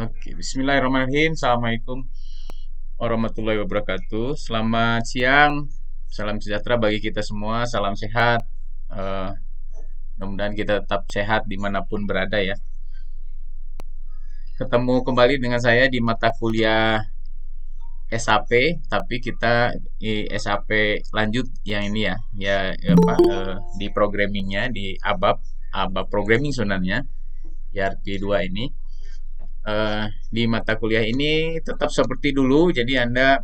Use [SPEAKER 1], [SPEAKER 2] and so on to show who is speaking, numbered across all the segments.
[SPEAKER 1] Oke, Bismillahirrahmanirrahim. Assalamualaikum warahmatullahi wabarakatuh. Selamat siang, salam sejahtera bagi kita semua, salam sehat. Eh, Mudah-mudahan kita tetap sehat dimanapun berada ya. Ketemu kembali dengan saya di mata kuliah SAP, tapi kita SAP lanjut yang ini ya, apa, di programmingnya di ABAP programming sebenarnya, ERP2 ini. Di mata kuliah ini tetap seperti dulu, jadi Anda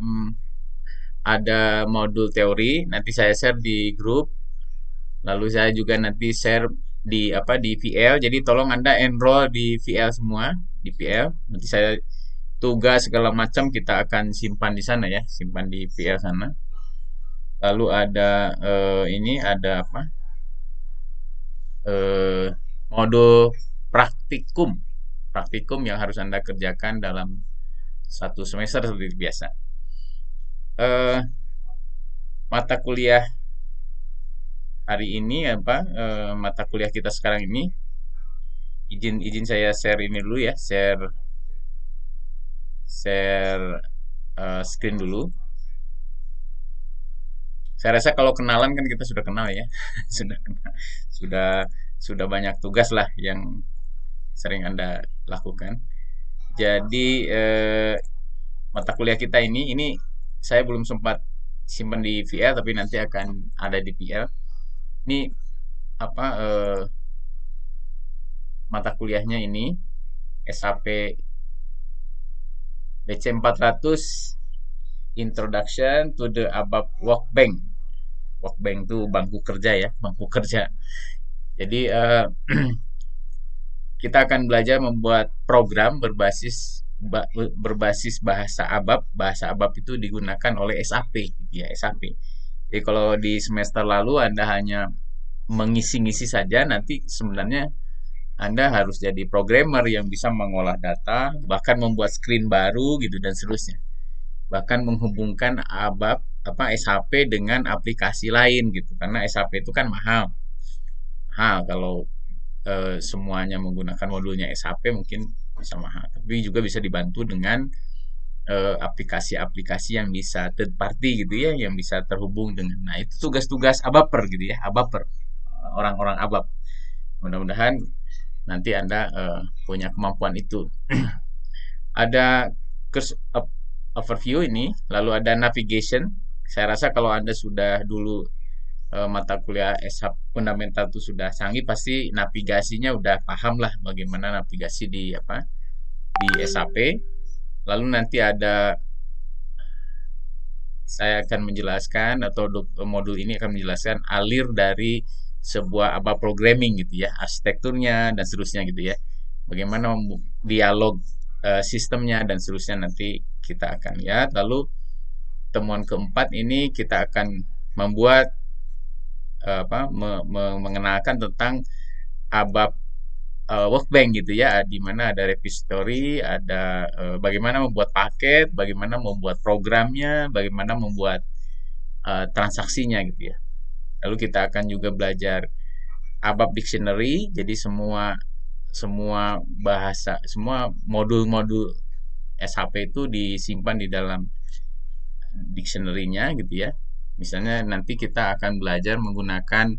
[SPEAKER 1] ada modul teori, nanti saya share di grup, lalu saya juga nanti share di apa di VL, jadi tolong Anda enroll di VL semua, di VL. Nanti saya tugas segala macam kita akan simpan di sana ya, simpan di VL sana. Lalu ada ini ada apa? eh, Modul praktikum, praktikum yang harus Anda kerjakan dalam satu semester seperti biasa. eh, Mata kuliah hari ini apa mata kuliah kita sekarang ini, izin izin saya share ini dulu ya, share share screen dulu. Saya rasa kalau kenalan kan kita sudah kenal ya. sudah kenal, sudah sudah banyak tugas lah yang sering Anda lakukan. Jadi mata kuliah kita ini saya belum sempat simpan di VL, tapi nanti akan ada di PL. Ini apa mata kuliahnya ini SAP BC 400 Introduction to the ABAP Workbank. Workbank itu bangku kerja ya, bangku kerja. Jadi kita akan belajar membuat program berbasis bahasa ABAP. Bahasa ABAP itu digunakan oleh SAP, ya SAP. Jadi kalau di semester lalu Anda hanya mengisi-ngisi saja, nanti sebenarnya Anda harus jadi programmer yang bisa mengolah data, bahkan membuat screen baru gitu dan seterusnya. Bahkan menghubungkan ABAP apa SAP dengan aplikasi lain gitu. Karena SAP itu kan mahal. Mahal kalau semuanya menggunakan modulnya SAP mungkin bisa mahal. Tapi juga bisa dibantu dengan aplikasi-aplikasi yang bisa third party gitu ya, yang bisa terhubung dengan. Nah, itu tugas-tugas ABAPer gitu ya, ABAPer. Orang-orang ABAP. Mudah-mudahan nanti Anda punya kemampuan itu. Ada overview ini, lalu ada navigation. Saya rasa kalau Anda sudah dulu mata kuliah SH fundamental itu sudah canggih, pasti navigasinya udah paham lah bagaimana navigasi di apa di SAP. Lalu nanti ada saya akan menjelaskan atau modul ini akan menjelaskan alir dari sebuah apa programming gitu ya, arsitekturnya dan seterusnya gitu ya. Bagaimana dialog sistemnya dan seterusnya nanti kita akan lihat. Lalu temuan keempat ini kita akan membuat mengenalkan tentang ABAP workbank gitu ya, di mana ada repository, ada bagaimana membuat paket, bagaimana membuat programnya, bagaimana membuat transaksinya gitu ya. Lalu kita akan juga belajar ABAP dictionary, jadi semua semua bahasa, semua modul-modul SHP itu disimpan di dalam dictionary-nya gitu ya. Misalnya nanti kita akan belajar menggunakan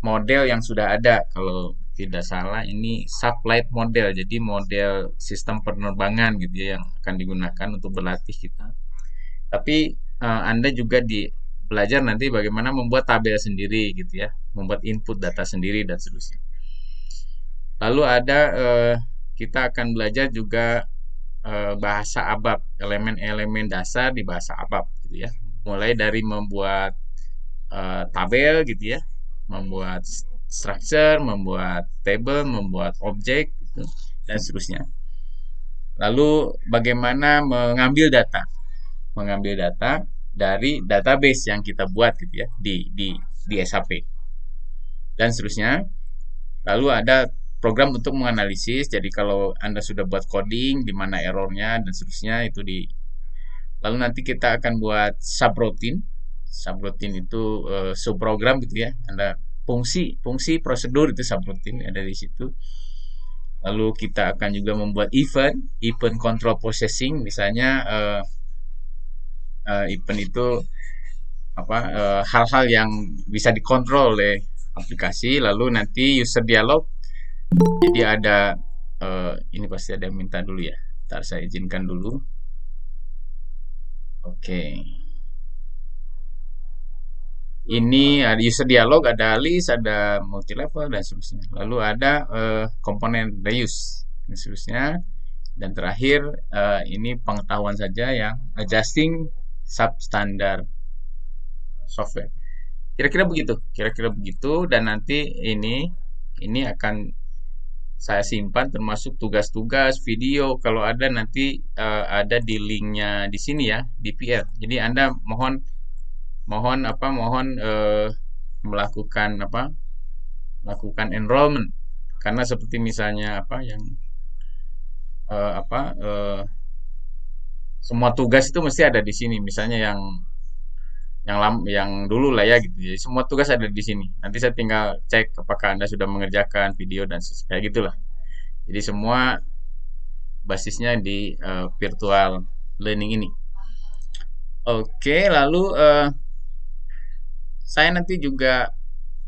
[SPEAKER 1] model yang sudah ada. Kalau tidak salah ini sublight model. Jadi model sistem penerbangan gitu ya yang akan digunakan untuk berlatih kita. Tapi Anda juga belajar nanti bagaimana membuat tabel sendiri gitu ya, membuat input data sendiri dan seterusnya. Lalu ada kita akan belajar juga bahasa ABAP, elemen-elemen dasar di bahasa ABAP gitu ya. Mulai dari membuat tabel gitu ya, membuat structure, membuat table, membuat objek gitu, dan seterusnya. Lalu bagaimana mengambil data dari database yang kita buat gitu ya di SAP dan seterusnya. Lalu ada program untuk menganalisis. Jadi kalau Anda sudah buat coding, di mana errornya dan seterusnya itu di. Lalu nanti kita akan buat subroutine. Subroutine itu subprogram gitu ya. Anda fungsi prosedur itu subroutine ada di situ. Lalu kita akan juga membuat event control processing, misalnya event itu apa hal-hal yang bisa dikontrol oleh aplikasi. Lalu nanti user dialog, jadi ada ini pasti ada yang minta dulu ya. Ntar saya izinkan dulu. Oke. Ini ada user dialog, ada list, ada multi level dan seterusnya. Lalu ada komponen reuse dan seterusnya. Dan terakhir ini pengetahuan saja yang adjusting substandard software. Kira-kira begitu dan nanti ini akan saya simpan termasuk tugas-tugas video kalau ada nanti ada di linknya di sini ya di PR. Jadi Anda mohon mohon apa mohon melakukan melakukan enrollment karena seperti misalnya apa yang eh, apa eh, semua tugas itu mesti ada di sini misalnya yang dulu lah ya gitu ya semua tugas ada di sini nanti saya tinggal cek apakah Anda sudah mengerjakan video dan kayak gitulah jadi semua basisnya di virtual learning ini. Oke, lalu saya nanti juga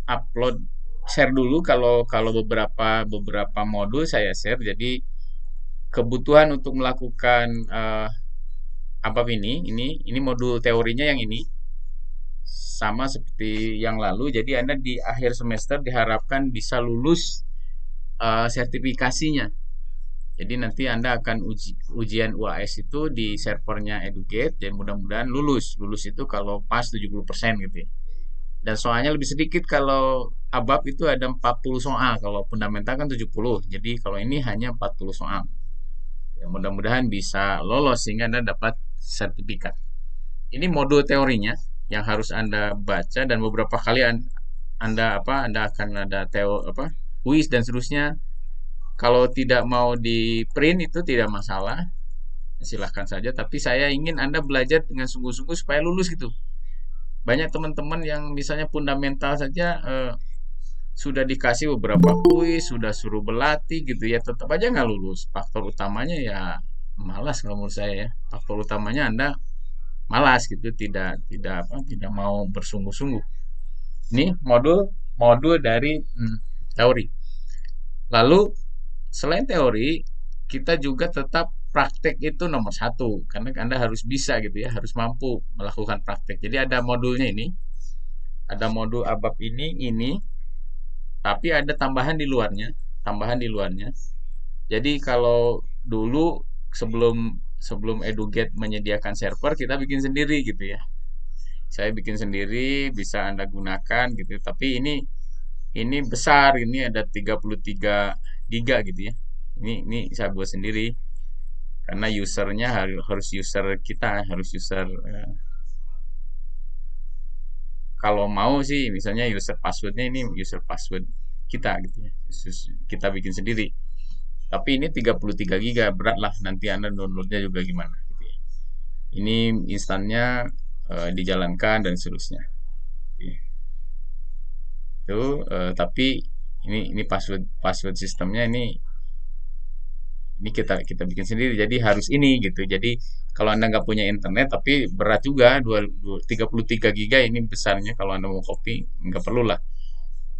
[SPEAKER 1] upload share dulu kalau kalau beberapa beberapa modul saya share. Jadi kebutuhan untuk melakukan apa ini modul teorinya yang ini sama seperti yang lalu. Jadi Anda di akhir semester diharapkan bisa lulus sertifikasinya. Jadi nanti Anda akan ujian UAS itu di servernya Educate dan mudah-mudahan lulus. Lulus itu kalau pas 70% gitu ya. Dan soalnya lebih sedikit kalau ABAP itu ada 40 soal, kalau fundamental kan 70. Jadi kalau ini hanya 40 soal. Ya, mudah-mudahan bisa lolos sehingga Anda dapat sertifikat. Ini modul teorinya yang harus Anda baca dan beberapa kali Anda akan ada kuis dan seterusnya. Kalau tidak mau di print itu tidak masalah, silahkan saja. Tapi saya ingin Anda belajar dengan sungguh-sungguh supaya lulus gitu. Banyak teman-teman yang misalnya fundamental saja sudah dikasih beberapa kuis, sudah suruh berlatih gitu ya, tetap aja nggak lulus. Faktor utamanya ya malas kalau menurut saya ya. Faktor utamanya Anda malas gitu, tidak mau bersungguh-sungguh. Ini modul modul dari teori. Lalu selain teori, kita juga tetap praktek itu nomor satu karena Anda harus bisa gitu ya, harus mampu melakukan praktek. Jadi ada modulnya ini, ada modul ABAP ini, tapi ada tambahan di luarnya. Jadi kalau dulu sebelum sebelum Eduget menyediakan server, kita bikin sendiri gitu ya. Saya bikin sendiri, bisa Anda gunakan gitu. Tapi ini besar, ini ada 33 giga gitu ya. Ini saya buat sendiri karena usernya harus user kita, harus user kalau mau sih misalnya user passwordnya ini user password kita gitu ya. Kita bikin sendiri. Tapi ini 33 giga berat lah nanti Anda downloadnya juga gimana gitu ya. Ini instannya dijalankan dan seterusnya. Gitu. Itu tapi ini password password sistemnya ini kita kita bikin sendiri jadi harus ini gitu. Jadi kalau Anda nggak punya internet tapi berat juga 33 giga ini besarnya kalau Anda mau copy nggak perlu lah.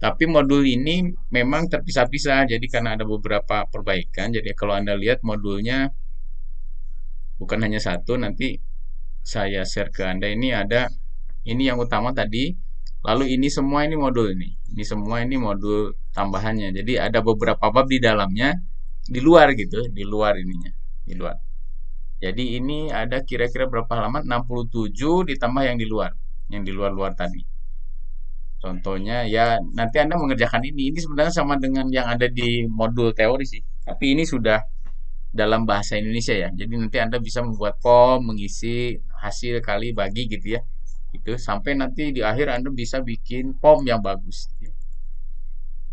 [SPEAKER 1] Tapi modul ini memang terpisah-pisah jadi karena ada beberapa perbaikan. Jadi kalau Anda lihat modulnya bukan hanya satu nanti saya share ke Anda ini ada ini yang utama tadi lalu ini semua ini modul ini semua ini modul tambahannya jadi ada beberapa bab di dalamnya di luar gitu di luar ininya di luar jadi ini ada kira-kira berapa halaman 67 ditambah yang di luar-luar tadi contohnya ya nanti Anda mengerjakan ini sebenarnya sama dengan yang ada di modul teori sih tapi ini sudah dalam bahasa Indonesia ya. Jadi nanti Anda bisa membuat form, mengisi hasil kali bagi gitu ya. Itu sampai nanti di akhir Anda bisa bikin form yang bagus. Gitu ya.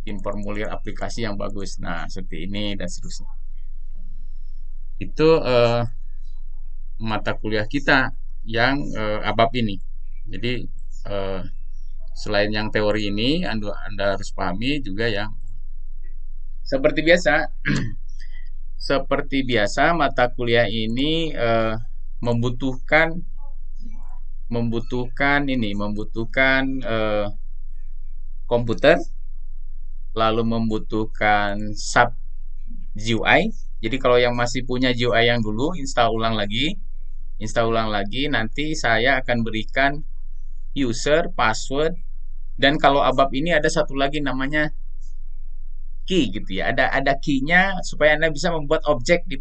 [SPEAKER 1] Bikin formulir aplikasi yang bagus. Nah, seperti ini dan seterusnya. Itu mata kuliah kita yang ABAP ini. Jadi eh, selain yang teori ini Anda harus pahami juga yang Seperti biasa, seperti biasa mata kuliah ini membutuhkan membutuhkan komputer, lalu membutuhkan sub GUI. Jadi kalau yang masih punya GUI yang dulu, install ulang lagi. Nanti saya akan berikan user, password, dan kalau ABAP ini ada satu lagi namanya key gitu ya. Ada key-nya supaya Anda bisa membuat objek di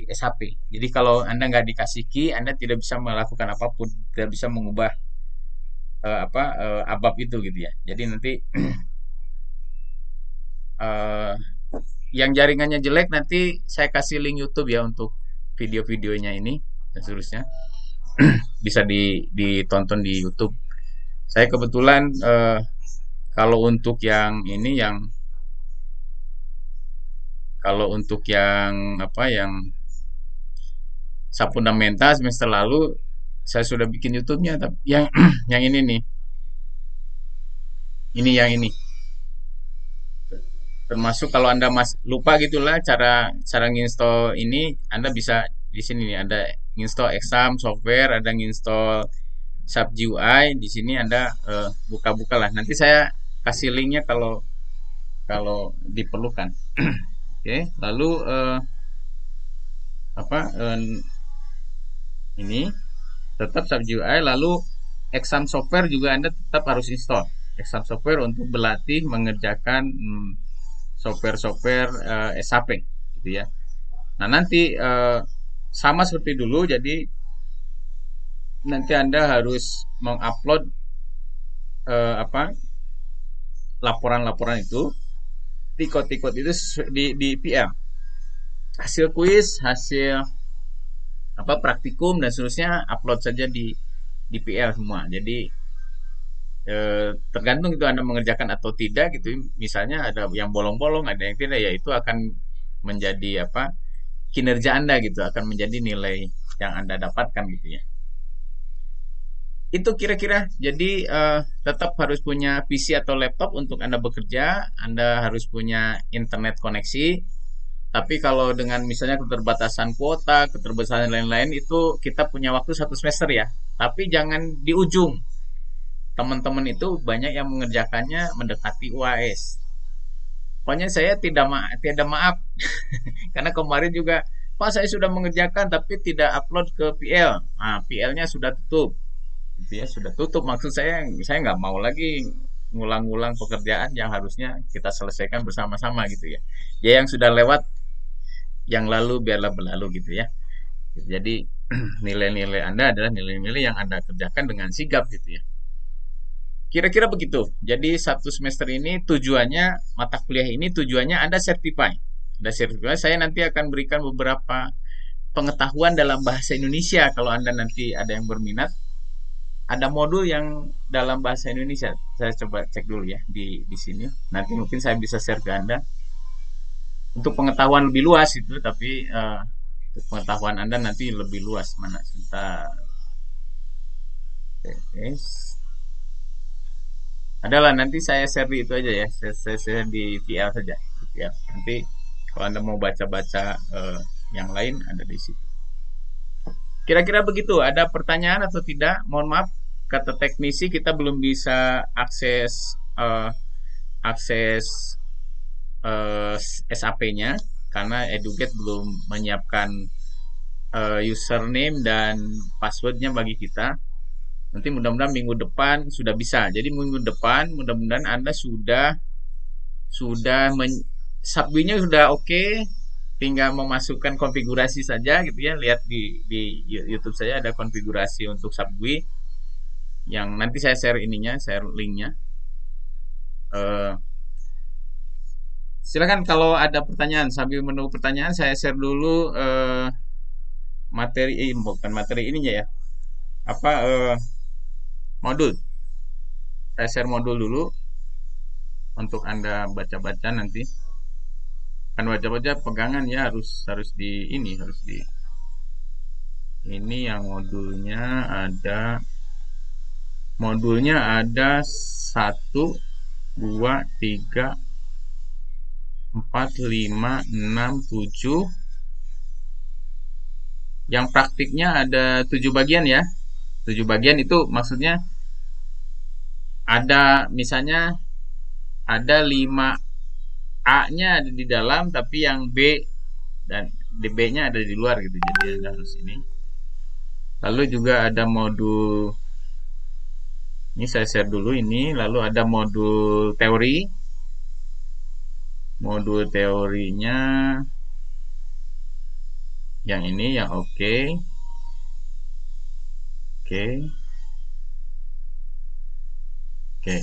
[SPEAKER 1] SHP. Jadi kalau Anda nggak dikasih key, Anda tidak bisa melakukan apapun, tidak bisa mengubah ABAP itu gitu ya. Jadi nanti eh, yang jaringannya jelek nanti saya kasih link YouTube ya untuk video-videonya ini dan seterusnya bisa ditonton di YouTube. Saya kebetulan kalau untuk yang ini yang apa yang Fundamental semester lalu saya sudah bikin YouTube-nya tapi yang yang ini nih. Ini yang ini. Termasuk kalau Anda lupa gitulah cara cara nginstall ini, Anda bisa di sini nih ada nginstall exam software, ada nginstall sub GUI, di sini Anda buka-buka lah. Nanti saya kasih linknya kalau kalau diperlukan. Oke, lalu apa ini tetap sub GUI, lalu exam software juga Anda tetap harus install. Exam software untuk berlatih mengerjakan software-software SAP gitu ya. Nah, nanti sama seperti dulu, jadi nanti Anda harus mengupload apa laporan-laporan itu, tikot-tikot itu di PL. Hasil kuis, hasil praktikum dan seterusnya upload saja di PL semua. Jadi tergantung itu Anda mengerjakan atau tidak gitu. Misalnya ada yang bolong-bolong, ada yang tidak, ya itu akan menjadi kinerja Anda gitu, akan menjadi nilai yang Anda dapatkan gitu ya. Itu kira-kira. Jadi tetap harus punya PC atau laptop untuk Anda bekerja, Anda harus punya internet koneksi. Tapi kalau dengan misalnya keterbatasan kuota, keterbatasan lain-lain itu kita punya waktu 1 semester ya. Tapi jangan di ujung. Teman-teman itu banyak yang mengerjakannya mendekati UAS. Pokoknya saya tidak maaf karena kemarin juga Pak saya sudah mengerjakan tapi tidak upload ke PL. Nah, PL-nya sudah tutup. Gitu ya, sudah tutup. Maksud saya nggak mau lagi ngulang-ngulang pekerjaan yang harusnya kita selesaikan bersama-sama gitu ya. Ya yang sudah lewat, yang lalu biarlah berlalu gitu ya. Jadi nilai-nilai Anda adalah nilai-nilai yang Anda kerjakan dengan sigap gitu ya. Kira-kira begitu. Jadi 1 semester ini tujuannya, mata kuliah ini tujuannya Anda certify. Anda certify, saya nanti akan berikan beberapa pengetahuan dalam bahasa Indonesia kalau Anda nanti ada yang berminat. Ada modul yang dalam bahasa Indonesia. Saya coba cek dulu ya di sini. Nanti mungkin saya bisa share ke Anda untuk pengetahuan lebih luas itu, tapi untuk pengetahuan Anda nanti lebih luas mana sebentar. Oke. Adalah nanti saya share di itu aja ya. Saya share di VL saja. Di VL. Nanti kalau Anda mau baca-baca yang lain ada di situ. Kira-kira begitu. Ada pertanyaan atau tidak? Mohon maaf, kata teknisi kita belum bisa akses akses SAP-nya karena Eduget belum menyiapkan username dan passwordnya bagi kita. Nanti mudah-mudahan minggu depan sudah bisa. Jadi minggu depan mudah-mudahan Anda sudah subway-nya sudah oke, tinggal memasukkan konfigurasi saja gitu ya. Lihat di YouTube saya ada konfigurasi untuk subway yang nanti saya share share linknya. Silakan kalau ada pertanyaan. Sambil menunggu pertanyaan saya share dulu materi bukan materi ininya ya. Modul. Saya share modul dulu untuk Anda baca-baca nanti. Kan baca-baca pegangan ya, harus di ini, harus di ini yang modulnya ada 1, 2, 3, 4, 5, 6, 7. Yang praktiknya ada 7 bagian ya. 7 bagian itu maksudnya ada misalnya ada 5 A-nya ada di dalam tapi yang B dan B-nya ada di luar gitu. Jadi Anda harus ini. Lalu juga ada modul ini saya share dulu ini, lalu ada modul teori. Modul teorinya yang ini yang oke. Oke. Oke.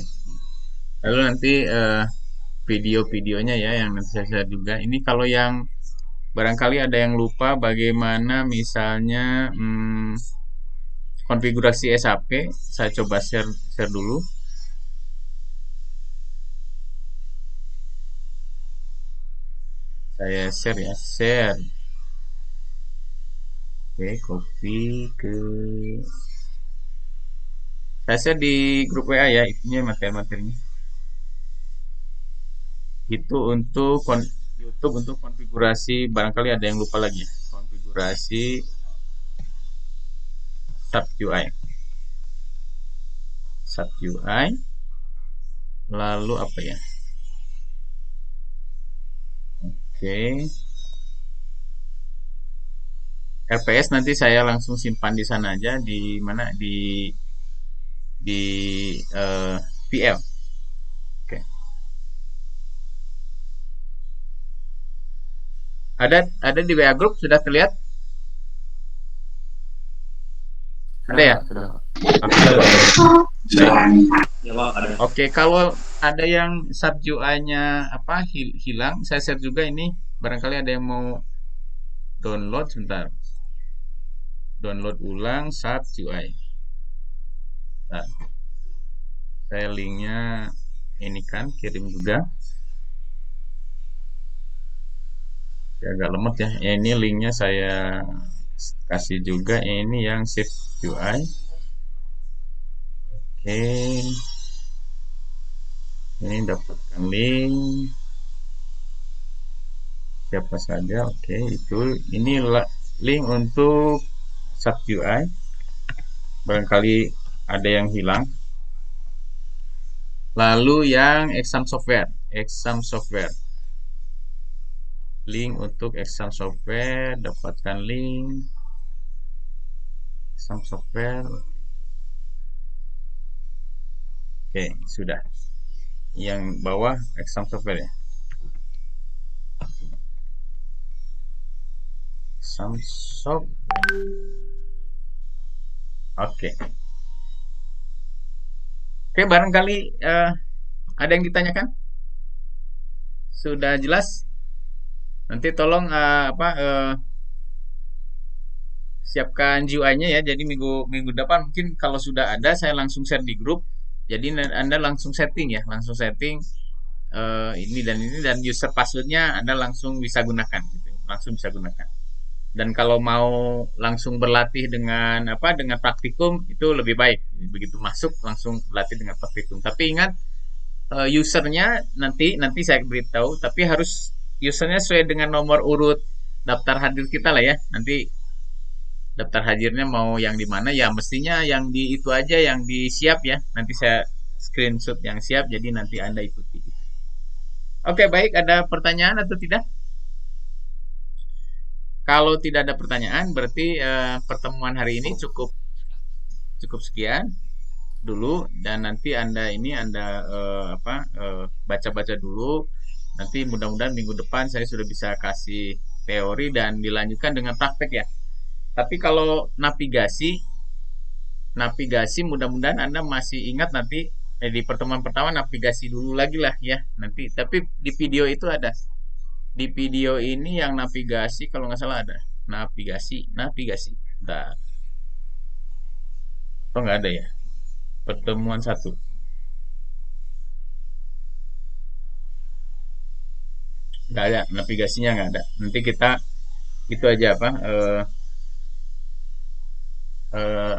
[SPEAKER 1] Lalu nanti video-videonya ya yang nanti saya share juga. Ini kalau yang barangkali ada yang lupa bagaimana misalnya konfigurasi SAP, saya coba share dulu. Saya share ya, share. Oke, copy ke saya share di grup WA ya, itunya materi-materinya. Itu untuk YouTube untuk konfigurasi barangkali ada yang lupa lagi ya. Konfigurasi sub UI. Sub UI. Lalu apa ya? Oke. RPS nanti saya langsung simpan di sana aja di mana di VL. Oke. Ada di WA Group sudah terlihat? Ada
[SPEAKER 2] Sudah
[SPEAKER 1] ya?
[SPEAKER 2] Kak, sudah Kak.
[SPEAKER 1] Oke.
[SPEAKER 2] Ya Pak, ada.
[SPEAKER 1] Oke, kalau ada yang sub UI-nya apa hilang, saya share juga ini. Barangkali ada yang mau download sebentar. Download ulang sub UI. Nah, saya linknya ini kan kirim juga. Ya, agak lemot ya. Ini linknya saya kasih juga. Ini yang shift UI. Oke, ini dapatkan link. Siapa saja? Oke, itu ini link untuk sub UI. Barangkali ada yang hilang. Lalu yang exam software. Link untuk exam software, dapatkan link exam software. Oke, sudah. Yang bawah exam software ya. Exam software. Oke. Oke, barangkali ada yang ditanyakan? Sudah jelas? Nanti tolong siapkan GUI-nya ya. Jadi minggu minggu depan mungkin kalau sudah ada saya langsung share di grup. Jadi Anda langsung setting ya, langsung setting ini dan user passwordnya Anda langsung bisa gunakan gitu. Langsung bisa gunakan. Dan kalau mau langsung berlatih dengan dengan praktikum itu lebih baik. Begitu masuk langsung berlatih dengan praktikum. Tapi ingat usernya nanti nanti saya beritahu, tapi harus usernya sesuai dengan nomor urut daftar hadir kita lah ya. Nanti daftar hadirnya mau yang di mana ya mestinya yang di itu aja yang di siap ya. Nanti saya screenshot yang siap jadi nanti Anda ikuti. Oke, baik, ada pertanyaan atau tidak? Kalau tidak ada pertanyaan berarti pertemuan hari ini cukup cukup sekian dulu dan nanti Anda baca-baca dulu. Nanti mudah-mudahan minggu depan saya sudah bisa kasih teori dan dilanjutkan dengan praktek ya. Tapi kalau navigasi navigasi mudah-mudahan Anda masih ingat nanti di pertemuan pertama navigasi dulu lagi lah ya. Nanti tapi di video itu ada. Di video ini yang navigasi kalau nggak salah ada. Navigasi. Nah, atau nggak ada ya? Pertemuan satu. Nggak ada, navigasinya nggak ada. Nanti kita itu aja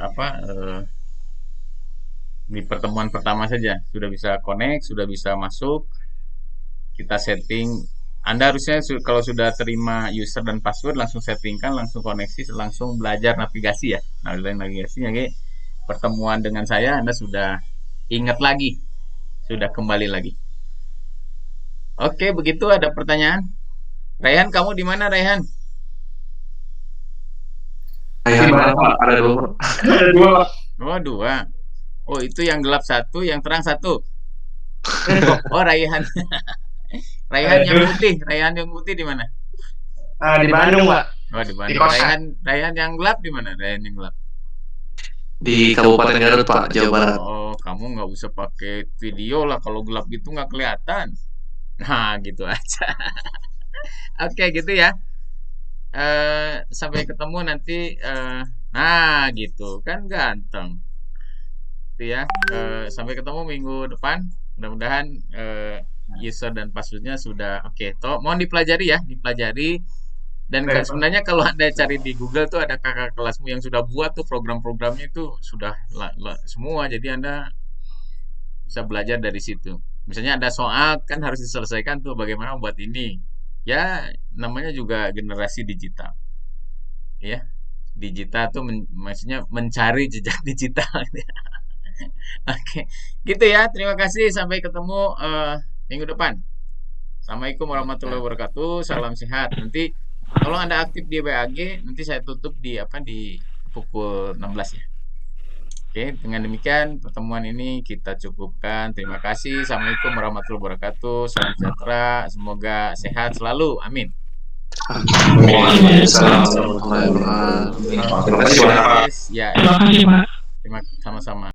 [SPEAKER 1] apa di pertemuan pertama saja sudah bisa connect, sudah bisa masuk, kita setting Anda harusnya kalau sudah terima user dan password langsung settingkan, langsung koneksi, langsung belajar navigasi ya. Nah, belajar navigasinya kayak pertemuan dengan saya Anda sudah ingat lagi, sudah kembali lagi. Oke, begitu ada pertanyaan. Raihan, kamu di mana Raihan?
[SPEAKER 2] Di mana Pak? Ada dua Pak. Ada dua Pak.
[SPEAKER 1] Oh, dua. Oh, itu yang gelap satu, yang terang satu. Oh, Raihan. Raihan yang putih. Raihan yang putih di mana?
[SPEAKER 2] Di Bandung Pak.
[SPEAKER 1] Oh, di
[SPEAKER 2] Di
[SPEAKER 1] Bandung.
[SPEAKER 2] kota.
[SPEAKER 1] Raihan yang gelap di mana? Raihan yang gelap.
[SPEAKER 2] Di Kabupaten Garut Pak, Jawa Barat.
[SPEAKER 1] Oh, kamu nggak usah pakai video lah. Kalau gelap gitu nggak kelihatan. Nah, gitu aja. Oke, gitu ya. Sampai ketemu nanti. Nah, gitu kan ganteng. Itu ya. Sampai ketemu minggu depan. Mudah-mudahan user dan passwordnya sudah oke. Toh, mohon dipelajari ya, dipelajari. Dan
[SPEAKER 2] Oke, Pak.
[SPEAKER 1] sebenarnya kalau Anda cari di Google tuh ada kakak kelasmu yang sudah buat tuh program-programnya itu sudah semua. Jadi Anda bisa belajar dari situ. Misalnya ada soal kan harus diselesaikan tuh bagaimana membuat ini. Ya, namanya juga generasi digital. Ya, digital tuh maksudnya mencari jejak digital. Oke, gitu ya. Terima kasih. Sampai ketemu minggu depan. Assalamualaikum warahmatullahi wabarakatuh. Salam sehat. Nanti tolong Anda aktif di WAG. Nanti saya tutup di apa di pukul 16 ya. Oke, dengan demikian pertemuan ini kita cukupkan. Terima kasih. Assalamualaikum warahmatullahi wabarakatuh. Salam sejahtera. Semoga sehat selalu. Amin.
[SPEAKER 2] Waalaikumsalam warahmatullahi wabarakatuh. Terima kasih Pak.
[SPEAKER 1] Ya,
[SPEAKER 3] Terima kasih, Pak.
[SPEAKER 1] terima sama-sama.